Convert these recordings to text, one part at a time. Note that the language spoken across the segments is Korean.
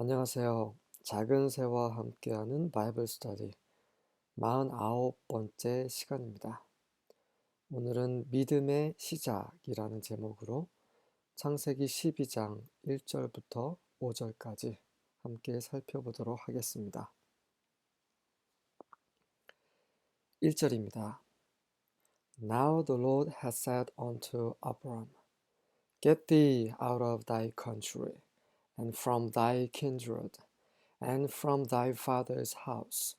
안녕하세요. 작은 새와 함께하는 바이블 스터디 49번째 시간입니다. 오늘은 믿음의 시작이라는 제목으로 창세기 12장 1절부터 5절까지 함께 살펴보도록 하겠습니다. 1절입니다. Now the Lord has said unto Abram, Get thee out of thy country, and from thy kindred, and from thy father's house,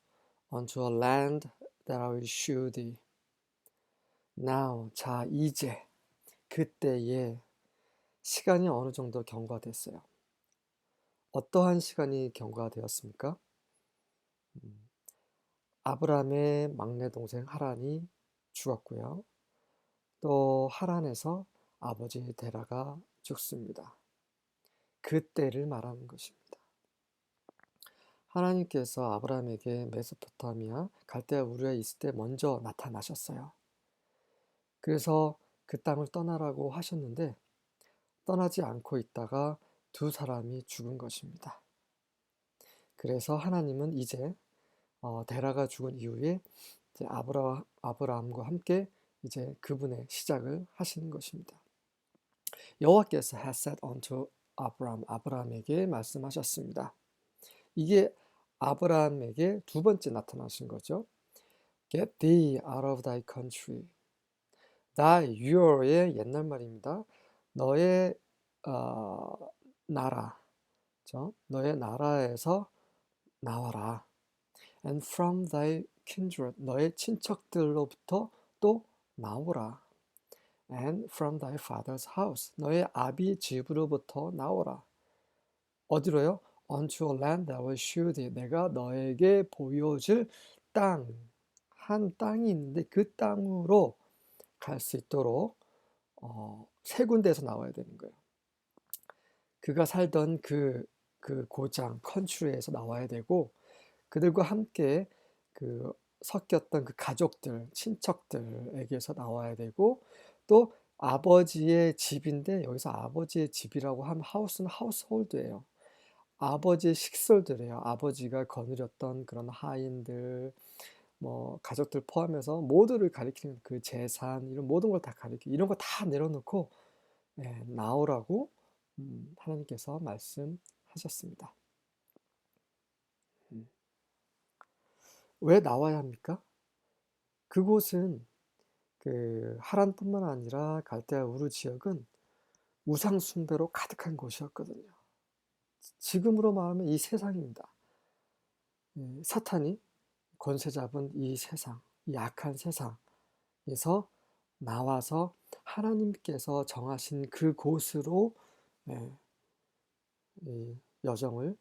unto a land that I will shew thee. Now, 자, 이제, 그때에 시간이 어느 정도 경과됐어요. 어떠한 시간이 경과되었습니까? 아브람의 막내 동생 하란이 죽었고요. 또 하란에서 아버지 데라가 죽습니다. 그때를 말하는 것입니다. 하나님께서 아브라함에게 메소포타미아 갈대아 우르에 있을 때 먼저 나타나셨어요. 그래서 그 땅을 떠나라고 하셨는데 떠나지 않고 있다가 두 사람이 죽은 것입니다. 그래서 하나님은 이제 데라가 죽은 이후에 이제 아브라함과 함께 이제 그분의 시작을 하시는 것입니다. 여호와께서 has said unto 아브라함에게 말씀하셨습니다. 이게 아브라함에게 두 번째 나타나신 거죠. Get thee out of thy country. your의 옛날 말입니다. 너의 나라, 너의 나라에서 나와라. And from thy kindred, 너의 친척들로부터 또 나오라. And from thy father's house, 너의 아비 집으로부터 나오라. 어디로요? Unto a land that will shew thee. 내가 너에게 보여줄 땅, 한 땅이 있는데 그 땅으로 갈 수 있도록 세 군데에서 나와야 되는 거예요. 그가 살던 그 고장, 컨트리에서 나와야 되고 그들과 함께 그 섞였던 그 가족들, 친척들에게서 나와야 되고 또 아버지의 집인데 여기서 아버지의 집이라고 하면 하우스는 하우스홀드예요. 아버지의 식솔들이에요. 아버지가 거느렸던 그런 하인들, 뭐 가족들 포함해서 모두를 가리키는 그 재산 이런 모든 걸 다 가리키고 이런 거 다 내려놓고 나오라고 하나님께서 말씀하셨습니다. 왜 나와야 합니까? 그곳은 그 하란뿐만 아니라 갈대아 우르 지역은 우상 숭배로 가득한 곳이었거든요. 지금으로 말하면 이 세상입니다. 사탄이 권세 잡은 이 세상, 이 악한 세상에서 나와서 하나님께서 정하신 그곳으로 이 여정을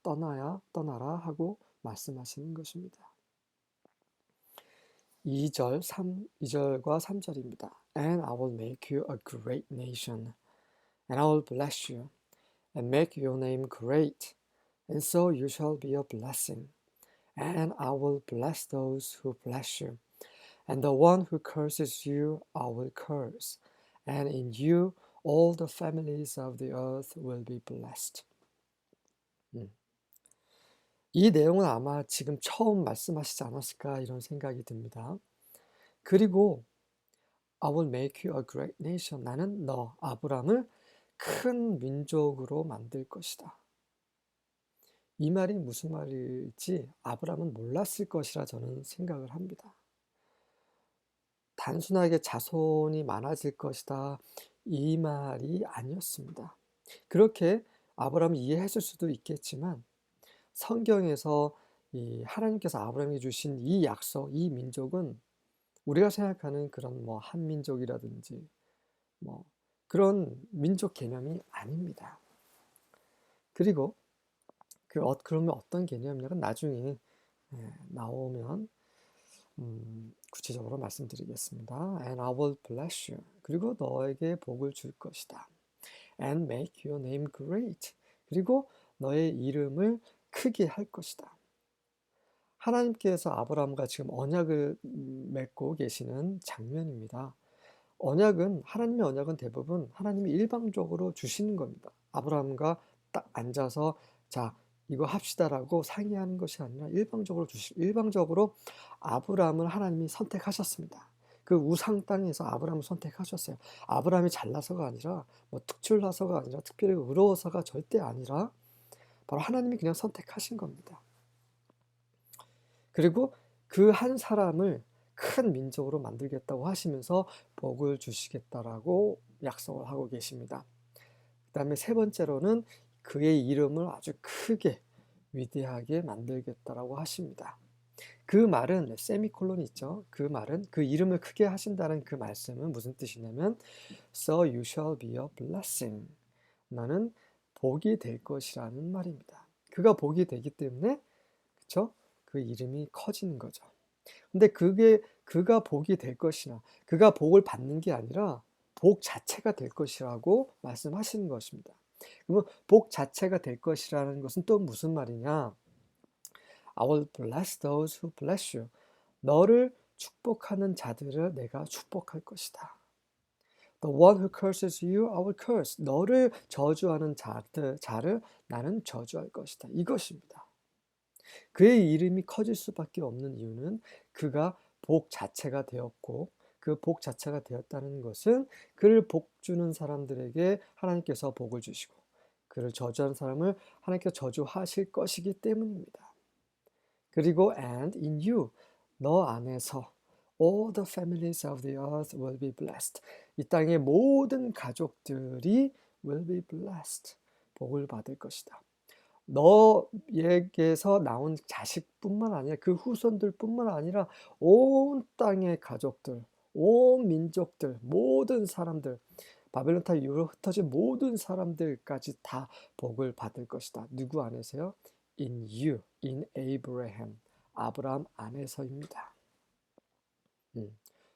떠나라 하고 말씀하시는 것입니다. 2절과 3절입니다. And I will make you a great nation, and I will bless you, and make your name great, and so you shall be a blessing. And I will bless those who bless you, and the one who curses you I will curse, and in you all the families of the earth will be blessed. 이 내용은 아마 지금 처음 말씀하시지 않았을까 이런 생각이 듭니다. 그리고 I will make you a great nation. 나는 너 아브람을 큰 민족으로 만들 것이다. 이 말이 무슨 말일지 아브람은 몰랐을 것이라 저는 생각을 합니다. 단순하게 자손이 많아질 것이다 이 말이 아니었습니다. 그렇게 아브람이 이해했을 수도 있겠지만 성경에서 이 하나님께서 아브라함에게 주신 이 약속, 이 민족은 우리가 생각하는 그런 뭐 한민족이라든지 뭐 그런 민족 개념이 아닙니다. 그리고 그러면 어떤 개념이냐가 나중에 나오면 구체적으로 말씀드리겠습니다. And I will bless you. 그리고 너에게 복을 줄 것이다. And make your name great. 그리고 너의 이름을 크게 할 것이다. 하나님께서 아브라함과 지금 언약을 맺고 계시는 장면입니다. 하나님의 언약은 대부분 하나님이 일방적으로 주시는 겁니다. 아브라함과 딱 앉아서 자, 이거 합시다라고 상의하는 것이 아니라 일방적으로 아브라함을 하나님이 선택하셨습니다. 그 우상 땅에서 아브라함을 선택하셨어요. 아브라함이 잘나서가 아니라 뭐 특출나서가 아니라 특별히 의로워서가 절대 아니라 바로 하나님이 그냥 선택하신 겁니다. 그리고 그 한 사람을 큰 민족으로 만들겠다고 하시면서 복을 주시겠다라고 약속을 하고 계십니다. 그 다음에 세 번째로는 그의 이름을 아주 크게 위대하게 만들겠다라고 하십니다. 그 말은 세미콜론이 있죠. 그 말은 그 이름을 크게 하신다는 그 말씀은 무슨 뜻이냐면 So you shall be a blessing. 너는 복이 될 것이라는 말입니다. 그가 복이 되기 때문에 그쵸? 그 이름이 커지는 거죠. 근데 그가 복이 될 것이나 그가 복을 받는 게 아니라 복 자체가 될 것이라고 말씀하시는 것입니다. 그러면 복 자체가 될 것이라는 것은 또 무슨 말이냐? I will bless those who bless you. 너를 축복하는 자들을 내가 축복할 것이다. The one who curses you, I will curse. 너를 저주하는 자를 나는 저주할 것이다. 이것입니다. 그의 이름이 커질 수밖에 없는 이유는 그가 복 자체가 되었고 그 복 자체가 되었다는 것은 그를 복 주는 사람들에게 하나님께서 복을 주시고 그를 저주하는 사람을 하나님께서 저주하실 것이기 때문입니다. 그리고 and in you, 너 안에서 all the families of the earth will be blessed. 이 땅의 모든 가족들이 will be blessed. 복을 받을 것이다. 너에게서 나온 자식뿐만 아니라 그 후손들뿐만 아니라 온 땅의 가족들, 온 민족들, 모든 사람들, 바벨론 타 이후로 흩어진 모든 사람들까지 다 복을 받을 것이다. 누구 안에서요? In you, in Abraham. 아브라함 안에서입니다.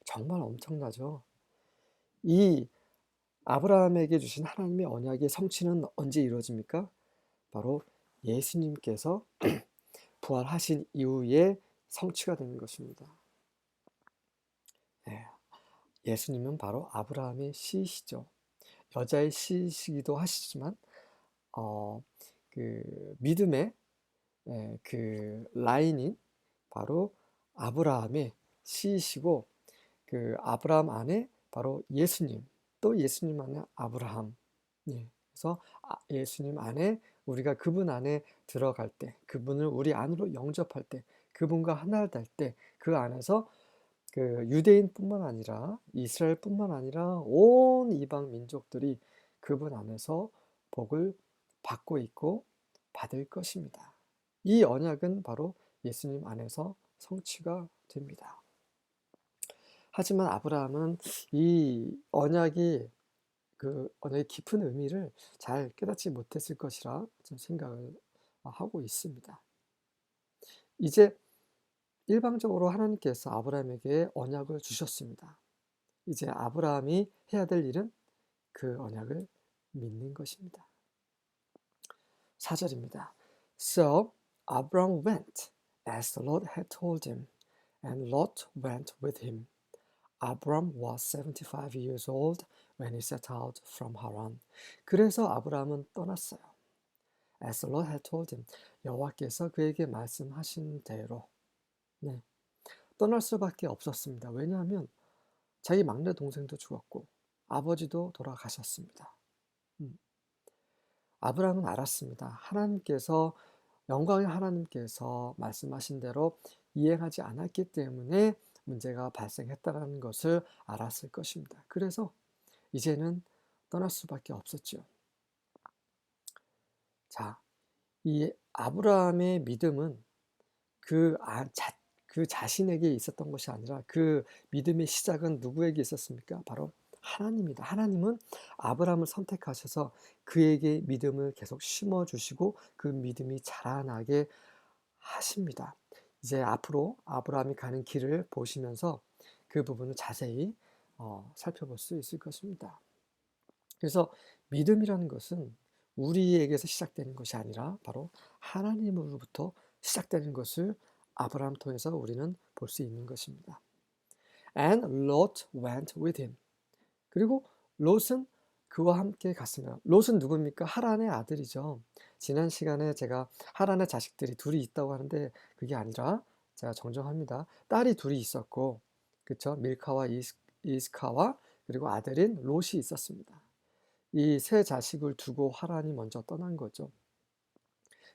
정말 엄청나죠? 이 아브라함에게 주신 하나님의 언약의 성취는 언제 이루어집니까? 바로 예수님께서 부활하신 이후에 성취가 되는 것입니다. 네, 예수님은 바로 아브라함의 씨이시죠. 여자의 씨이시기도 하시지만 그 믿음의 그 라인인 바로 아브라함의 씨이시고 그 아브라함 안에 바로 예수님, 또 예수님 안에 아브라함. 예, 그래서 예수님 안에 우리가 그분 안에 들어갈 때, 그분을 우리 안으로 영접할 때, 그분과 하나 될 때, 그 안에서 그 유대인뿐만 아니라 이스라엘뿐만 아니라 온 이방 민족들이 그분 안에서 복을 받고 있고 받을 것입니다. 이 언약은 바로 예수님 안에서 성취가 됩니다. 하지만 아브라함은 이 언약의 깊은 의미를 잘 깨닫지 못했을 것이라 좀 생각을 하고 있습니다. 이제 일방적으로 하나님께서 아브라함에게 언약을 주셨습니다. 이제 아브라함이 해야 될 일은 그 언약을 믿는 것입니다. 4절입니다. So Abram went as the Lord had told him, and Lot went with him. Abram was 75 years old when he set out from Haran. 그래서 아브라함은 떠났어요. As the Lord had told him, 여호와께서 그에게 말씀하신 대로 떠날 수밖에 없었습니다. 왜냐하면 자기 막내 동생도 죽었고 아버지도 돌아가셨습니다. 아브라함은 알았습니다. 영광의 하나님께서 말씀하신 대로 이행하지 않았기 때문에 문제가 발생했다는 것을 알았을 것입니다. 그래서 이제는 떠날 수밖에 없었죠. 자, 이 아브라함의 믿음은 그 자신에게 있었던 것이 아니라 그 믿음의 시작은 누구에게 있었습니까? 바로 하나님입니다. 하나님은 아브라함을 선택하셔서 그에게 믿음을 계속 심어주시고 그 믿음이 자라나게 하십니다. 이제 앞으로 아브라함이 가는 길을 보시면서 그 부분을 자세히 살펴볼 수 있을 것입니다. 그래서 믿음이라는 것은 우리에게서 시작되는 것이 아니라 바로 하나님으로부터 시작되는 것을 아브라함 통해서 우리는 볼 수 있는 것입니다. And Lot went with him. 그리고 롯은 그와 함께 갔습니다. 롯은 누굽니까? 하란의 아들이죠. 지난 시간에 제가 하란의 자식들이 둘이 있다고 하는데 그게 아니라 제가 정정합니다. 딸이 둘이 있었고, 그쵸? 밀카와 이스카와 그리고 아들인 롯이 있었습니다. 이 세 자식을 두고 하란이 먼저 떠난 거죠.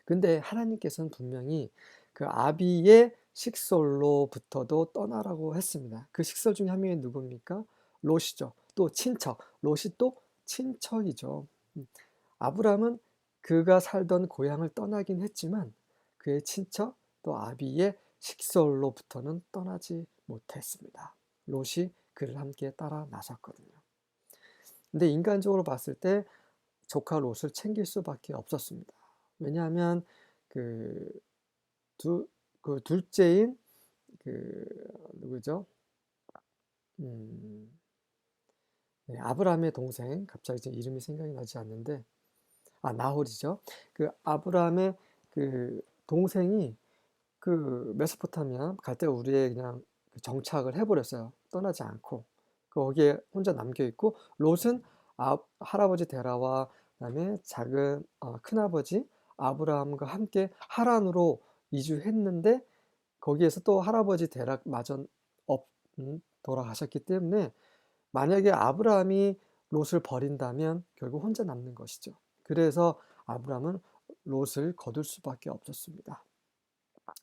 근데 하나님께서는 분명히 그 아비의 식솔로부터도 떠나라고 했습니다. 그 식솔 중에 한 명이 누굽니까? 롯이죠. 또 친척. 롯이 또 친척이죠. 아브람은 그가 살던 고향을 떠나긴 했지만 그의 친척 또 아비의 식솔로부터는 떠나지 못했습니다. 롯이 그를 함께 따라 나섰거든요. 근데 인간적으로 봤을 때 조카 롯을 챙길 수밖에 없었습니다. 왜냐하면 그, 그 둘째인 누구죠? 네, 아브라함의 동생, 갑자기 제 이름이 생각이 나지 않는데, 나홀이죠. 그 아브라함의 그 동생이 그 메소포타미아 갈 때 우리의 그냥 정착을 해버렸어요. 떠나지 않고. 거기에 혼자 남겨 있고, 롯은 할아버지 데라와 그다음에 작은 큰아버지 아브라함과 함께 하란으로 이주했는데 거기에서 또 할아버지 데락마저 돌아가셨기 때문에 만약에 아브라함이 롯을 버린다면 결국 혼자 남는 것이죠. 그래서 아브라함은 롯을 거둘 수밖에 없었습니다.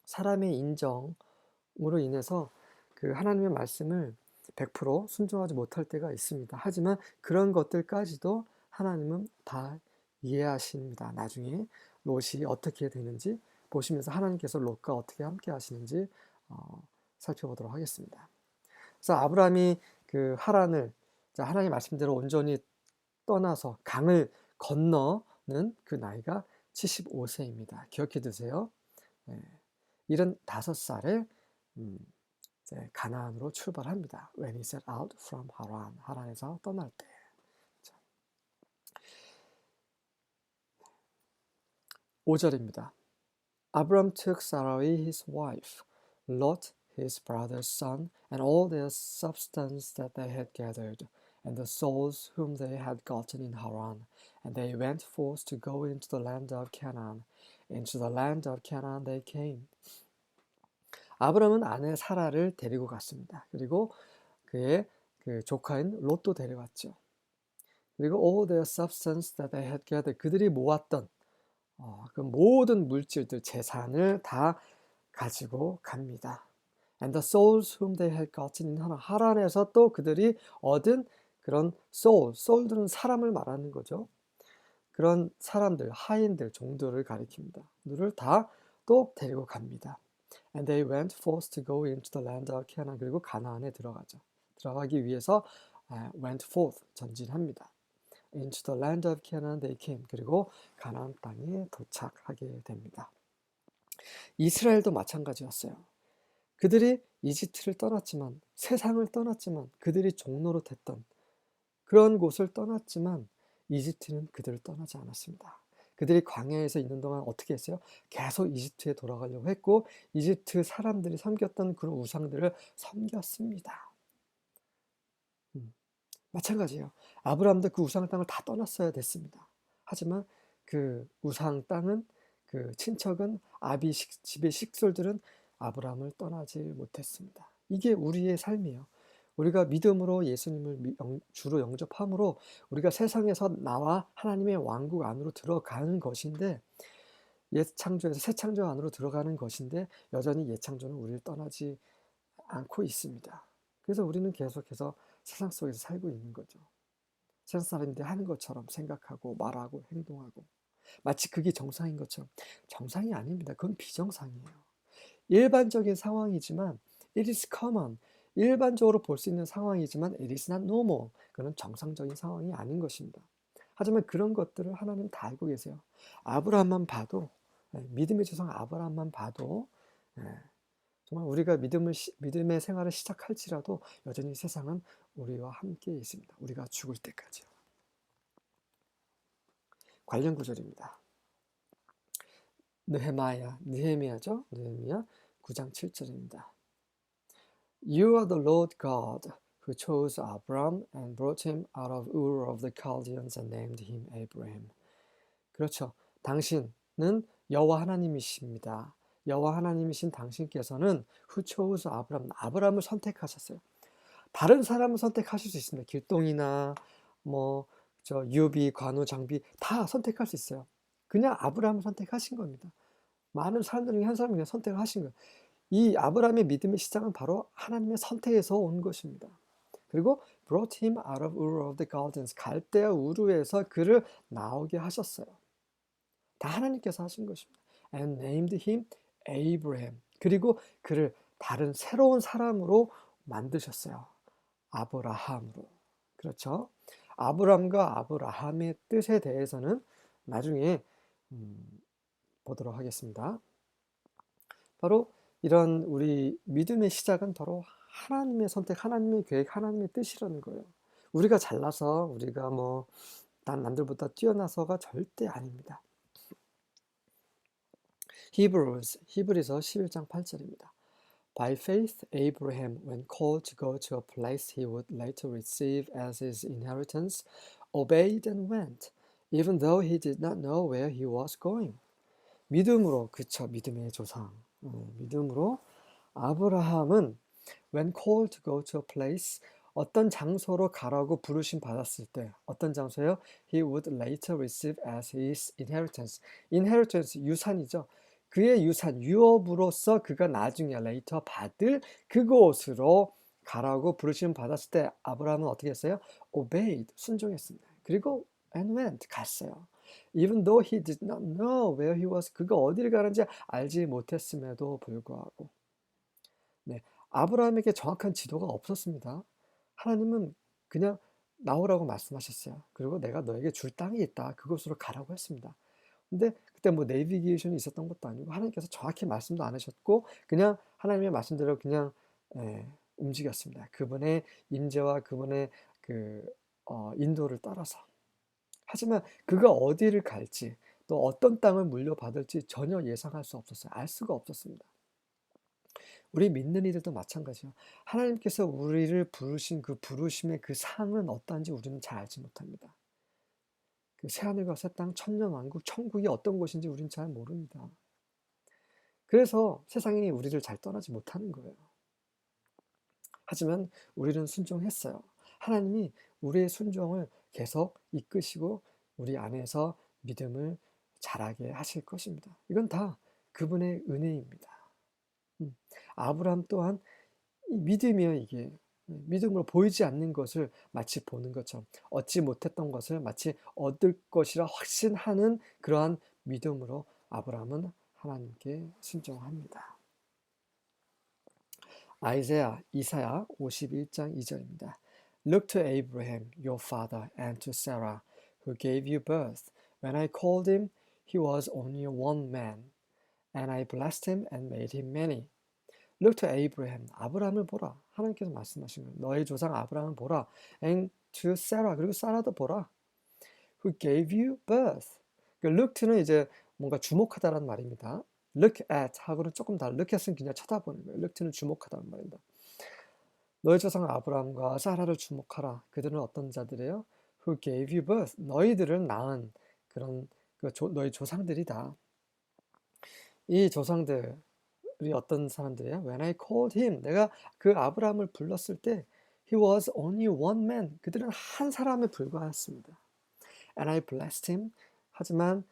사람의 인정으로 인해서 그 하나님의 말씀을 100% 순종하지 못할 때가 있습니다. 하지만 그런 것들까지도 하나님은 다 이해하십니다. 나중에 롯이 어떻게 되는지 보시면서 하나님께서 롯과 어떻게 함께 하시는지 살펴보도록 하겠습니다. 그래서 아브라함이 그 하란을 하나님 말씀대로 온전히 떠나서 강을 건너는 그 나이가 75세입니다. 기억해 두세요. 75살에 이제 가나안으로 출발합니다. When he set out from Haran, 하란에서 떠날 때. 5절입니다. Abram took Sarai his wife, Lot his brother's son, and all their substance that they had gathered, and the souls whom they had gotten in Haran, and they went forth to go into the land of Canaan. Into the land of Canaan they came. 아브람은 아내 사라를 데리고 갔습니다. 그리고 그의 그 조카인 롯도 데려갔죠. 그리고 all their substance that they had gathered, 그들이 모았던 그 모든 물질들, 재산을 다 가지고 갑니다. And the souls whom they had gotten in Haran, 하란에서 또 그들이 얻은 그런 soul들은 사람을 말하는 거죠. 그런 사람들, 하인들, 종들을 가리킵니다. 그들을 다 또 데리고 갑니다. And they went forth to go into the land of Canaan. 그리고 가나안에 들어가죠. 들어가기 위해서 went forth, 전진합니다. Into the land of Canaan they came. 그리고 가나안 땅에 도착하게 됩니다. 이스라엘도 마찬가지였어요. 그들이 이집트를 떠났지만, 세상을 떠났지만, 그들이 종로로 됐던 그런 곳을 떠났지만 이집트는 그들을 떠나지 않았습니다. 그들이 광야에서 있는 동안 어떻게 했어요? 계속 이집트에 돌아가려고 했고 이집트 사람들이 섬겼던 그런 우상들을 섬겼습니다. 마찬가지예요. 아브라함도 그 우상 땅을 다 떠났어야 됐습니다. 하지만 그 우상 땅은 그 친척은 아비 집의 식솔들은 아브라함을 떠나지 못했습니다. 이게 우리의 삶이에요. 우리가 믿음으로 예수님을 주로 영접함으로 우리가 세상에서 나와 하나님의 왕국 안으로 들어가는 것인데 옛 창조에서 새 창조 안으로 들어가는 것인데 여전히 옛 창조는 우리를 떠나지 않고 있습니다. 그래서 우리는 계속해서 세상 속에서 살고 있는 거죠. 세상 사람들이 하는 것처럼 생각하고 말하고 행동하고 마치 그게 정상인 것처럼 정상이 아닙니다. 그건 비정상이에요. 일반적인 상황이지만 it is common. 일반적으로 볼 수 있는 상황이지만 it is not normal. 그건 정상적인 상황이 아닌 것입니다. 하지만 그런 것들을 하나님 다 알고 계세요. 아브라함만 봐도 믿음의 조상 아브라함만 봐도 정말 우리가 믿음의 생활을 시작할지라도 여전히 세상은 우리와 함께 있습니다. 우리가 죽을 때까지요. 관련 구절입니다. 느헤미야죠. 느헤미야 9장 7절입니다. You are the Lord God who chose Abram and brought him out of Ur of the Chaldeans and named him Abraham. 그렇죠. 당신은 여호와 하나님이십니다. 여호와 하나님이신 당신께서는 who chose 아브람을 선택하셨어요. 다른 사람을 선택하실 수 있습니다. 길동이나 유비, 관우, 장비 다 선택할 수 있어요. 그냥 아브라함을 선택하신 겁니다. 많은 사람들 중에 한 사람을 그냥 선택을 하신 거예요. 이 아브라함의 믿음의 시작은 바로 하나님의 선택에서 온 것입니다. 그리고 brought him out of Ur of the Chaldeans, 갈대아 우르에서 그를 나오게 하셨어요. 다 하나님께서 하신 것입니다. And named him Abraham. 그리고 그를 다른 새로운 사람으로 만드셨어요. 아브라함으로. 그렇죠? 아브람과 아브라함의 뜻에 대해서는 나중에 보도록 하겠습니다. 바로 이런 우리 믿음의 시작은 바로 하나님의 선택, 하나님의 계획, 하나님의 뜻이라는 거예요. 우리가 잘나서 우리가 난 남들보다 뛰어나서가 절대 아닙니다. 히브리서 11장 8절입니다. By faith, Abraham, when called to go to a place he would later receive as his inheritance, obeyed and went, even though he did not know where he was going. 믿음으로, 그쵸, 믿음의 조상. 믿음으로 아브라함은 when called to go to a place, 어떤 장소로 가라고 부르심 받았을 때, 어떤 장소요? He would later receive as his inheritance. inheritance, 유산이죠. 그의 유산, 유업으로서 그가 나중에 later 받을 그곳으로 가라고 부르심 받았을 때 아브라함은 어떻게 했어요? obeyed, 순종했습니다. 그리고 and went, 갔어요. Even though he did not know where he was, 그가 어디를 가는지 알지 못했음에도 불구하고. 네, 아브라함에게 정확한 지도가 없었습니다. 하나님은 그냥 나오라고 말씀하셨어요. 그리고 내가 너에게 줄 땅이 있다. 그곳으로 가라고 했습니다. 근데 그때 내비게이션이 있었던 것도 아니고 하나님께서 정확히 말씀도 안 하셨고 그냥 하나님의 말씀대로 그냥 움직였습니다. 그분의 임재와 그분의 인도를 따라서. 하지만 그가 어디를 갈지 또 어떤 땅을 물려받을지 전혀 예상할 수 없었어요. 알 수가 없었습니다. 우리 믿는 이들도 마찬가지예요. 하나님께서 우리를 부르신 그 부르심의 그 상은 어떠한지 우리는 잘 알지 못합니다. 그 새하늘과 새 땅, 천년왕국, 천국이 어떤 곳인지 우리는 잘 모릅니다. 그래서 세상이 우리를 잘 떠나지 못하는 거예요. 하지만 우리는 순종했어요. 하나님이 우리의 순종을 계속 이끄시고 우리 안에서 믿음을 자라게 하실 것입니다. 이건 다 그분의 은혜입니다. 아브라함 또한 이 믿음이요, 이게. 믿음으로 보이지 않는 것을 마치 보는 것처럼 얻지 못했던 것을 마치 얻을 것이라 확신하는 그러한 믿음으로 아브라함은 하나님께 순종합니다. 이사야 51장 2절입니다. Look to Abraham, your father, and to Sarah, who gave you birth. When I called him, he was only one man, and I blessed him and made him many. Look to Abraham, 아브라함을 보라. 하나님께서 말씀하신 거예요. 너의 조상 아브라함을 보라. And to Sarah, 그리고 사라도 보라. Who gave you birth. Look to는 이제 뭔가 주목하다라는 말입니다. Look at 하고는 조금 다른. Look at은 그냥 쳐다보는 거예요. Look to는 주목하다는 말입니다. 너의 조상 아브라함과 사라를 주목하라. 그들은 어떤 자들이에요? Who gave you birth. 너희들을 낳은 그런 너희 조상들이다. 이 조상들이 어떤 사람들이에요? When I called him, 내가 그 아브라함을 불렀을 때 he was only one man. 그들은 한 사람에 불과했습니다. And I blessed him. 하지만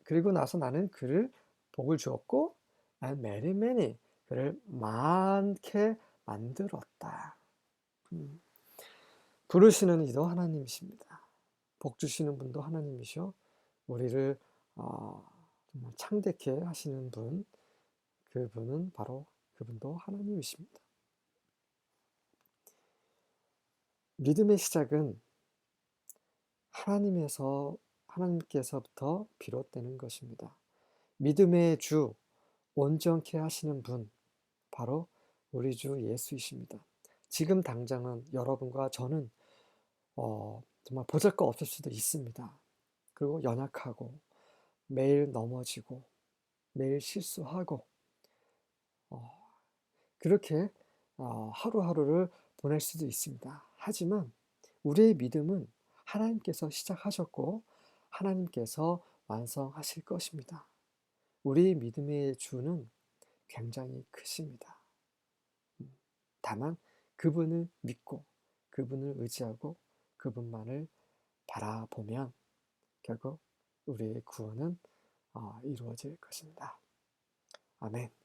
그리고 나서 나는 그를 복을 주었고 and made him many. 그를 많게 만들었다. 부르시는 이도 하나님이십니다. 복 주시는 분도 하나님이시오. 우리를 정말 창대케 하시는 분, 그분은 바로 그분도 하나님이십니다. 믿음의 시작은 하나님께서부터 비롯되는 것입니다. 믿음의 주, 온전케 하시는 분, 바로 우리 주 예수이십니다. 지금 당장은 여러분과 저는 정말 보잘것 없을 수도 있습니다. 그리고 연약하고 매일 넘어지고 매일 실수하고 그렇게 하루하루를 보낼 수도 있습니다. 하지만 우리의 믿음은 하나님께서 시작하셨고 하나님께서 완성하실 것입니다. 우리의 믿음의 주는 굉장히 크십니다. 다만 그분을 믿고 그분을 의지하고 그분만을 바라보면 결국 우리의 구원은 이루어질 것입니다. 아멘.